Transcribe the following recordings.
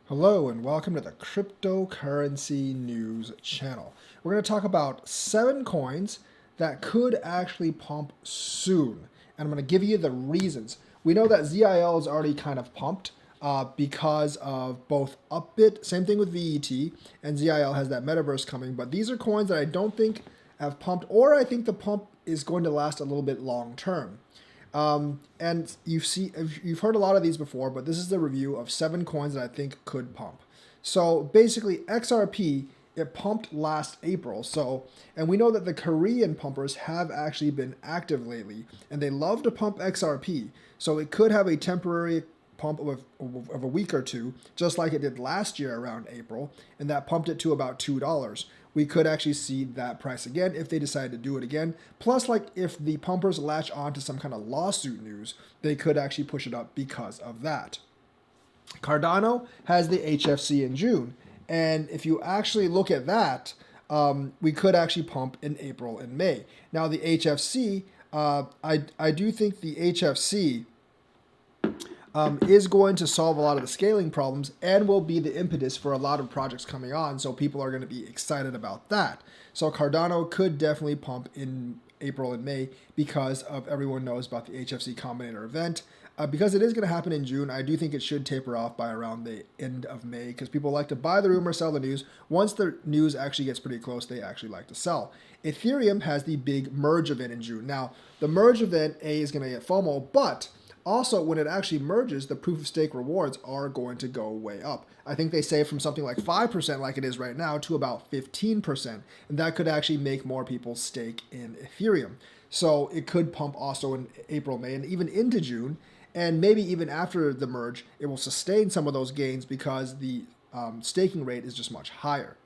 Hello and welcome to the Cryptocurrency News channel. We're going to talk about 7 coins that could actually pump soon. And I'm going to give you the reasons. We know that ZIL is already kind of pumped because of both Upbit, same thing with VET, and ZIL has that metaverse coming. But these are coins that I don't think have pumped, or I think the pump is going to last a little bit long term. And you've heard a lot of these before, but this is the review of 7 coins that I think could pump. So basically, XRP, it pumped last April. And we know that the Korean pumpers have actually been active lately, and they love to pump XRP. So it could have a temporary pump of a week or two, just like it did last year around April, and that pumped it to about $2. We could actually see that price again if they decide to do it again. Plus, like if the pumpers latch on to some kind of lawsuit news, they could actually push it up because of that. Cardano has the HFC in June, and if you actually look at that, we could actually pump in April and May. Now the HFC, I do think the HFC is going to solve a lot of the scaling problems and will be the impetus for a lot of projects coming on. So people are going to be excited about that. So Cardano could definitely pump in April and May because of everyone knows about the HFC Combinator event. Because it is going to happen in June, I do think it should taper off by around the end of May because people like to buy the rumor, sell the news. Once the news actually gets pretty close, they actually like to sell. Ethereum has the big merge event in June. Now, the merge event, is going to get FOMO, but also, when it actually merges, the proof of stake rewards are going to go way up. I think they say from something like 5% like it is right now to about 15%. And that could actually make more people stake in Ethereum. So it could pump also in April, May, and even into June. And maybe even after the merge, it will sustain some of those gains because the staking rate is just much higher.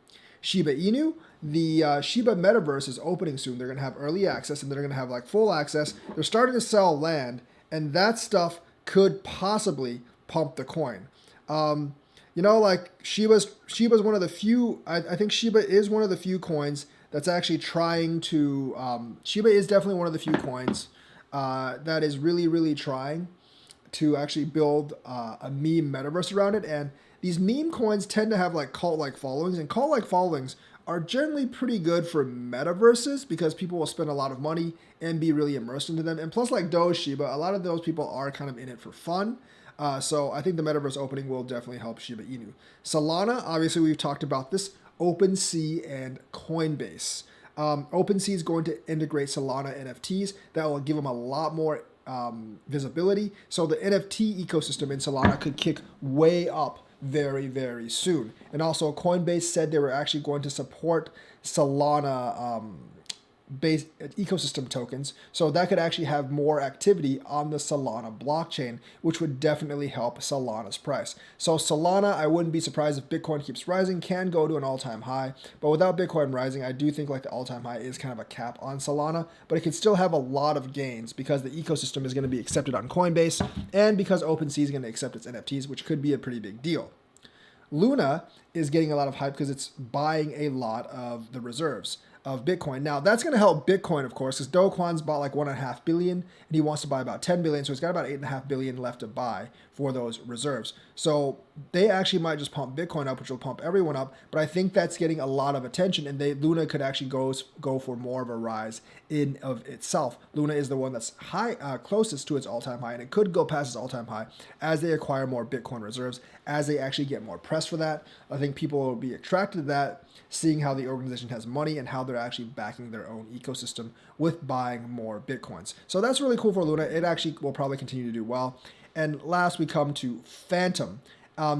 Shiba Inu, the Shiba metaverse is opening soon. They're going to have early access and they're going to have like full access. They're starting to sell land. And that stuff could possibly pump the coin. Like Shiba's one of the few, I think Shiba is one of the few coins that's actually trying to, Shiba is definitely one of the few coins that is really, really trying to actually build a meme metaverse around it. And these meme coins tend to have like cult-like followings, and cult-like followings are generally pretty good for metaverses because people will spend a lot of money and be really immersed into them. And plus, like Doge, Shiba, a lot of those people are kind of in it for fun. So I think the metaverse opening will definitely help Shiba Inu. Solana, obviously we've talked about this, OpenSea and Coinbase. OpenSea is going to integrate Solana NFTs. That will give them a lot more visibility. So the NFT ecosystem in Solana could kick way up very, very soon. And also Coinbase said they were actually going to support Solana based ecosystem tokens. So that could actually have more activity on the Solana blockchain, which would definitely help Solana's price. So Solana, I wouldn't be surprised if Bitcoin keeps rising, can go to an all-time high. But without Bitcoin rising, I do think like the all-time high is kind of a cap on Solana, but it can still have a lot of gains because the ecosystem is going to be accepted on Coinbase and because OpenSea is going to accept its NFTs, which could be a pretty big deal. Luna is getting a lot of hype because it's buying a lot of the reserves of Bitcoin. Now, that's going to help Bitcoin, of course, because Do Kwon's bought like 1.5 billion, and he wants to buy about 10 billion, so he's got about 8.5 billion left to buy for those reserves. So they actually might just pump Bitcoin up, which will pump everyone up, but I think that's getting a lot of attention, and Luna could actually go for more of a rise in of itself. Luna is the one that's closest to its all-time high, and it could go past its all-time high as they acquire more Bitcoin reserves, as they actually get more press for that. I think people will be attracted to that, seeing how the organization has money and how they're actually backing their own ecosystem with buying more Bitcoins. So that's really cool for Luna. It actually will probably continue to do well. And last, we come to Fantom.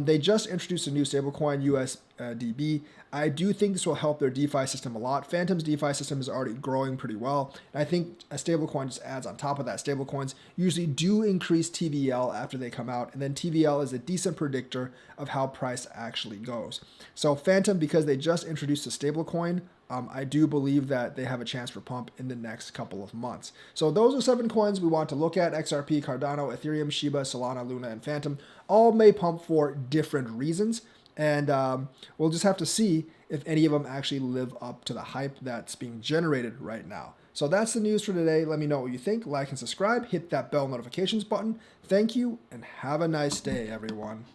They just introduced a new stablecoin, USDB. I do think this will help their DeFi system a lot. Fantom's DeFi system is already growing pretty well. And I think a stablecoin just adds on top of that. Stablecoins usually do increase TVL after they come out. And then TVL is a decent predictor of how price actually goes. So Fantom, because they just introduced a stablecoin, I do believe that they have a chance for pump in the next couple of months. So those are 7 coins we want to look at: XRP, Cardano, Ethereum, Shiba, Solana, Luna, and Fantom. All may pump for different reasons. And we'll just have to see if any of them actually live up to the hype that's being generated right now. So that's the news for today. Let me know what you think. Like and subscribe. Hit that bell notifications button. Thank you, and have a nice day, everyone.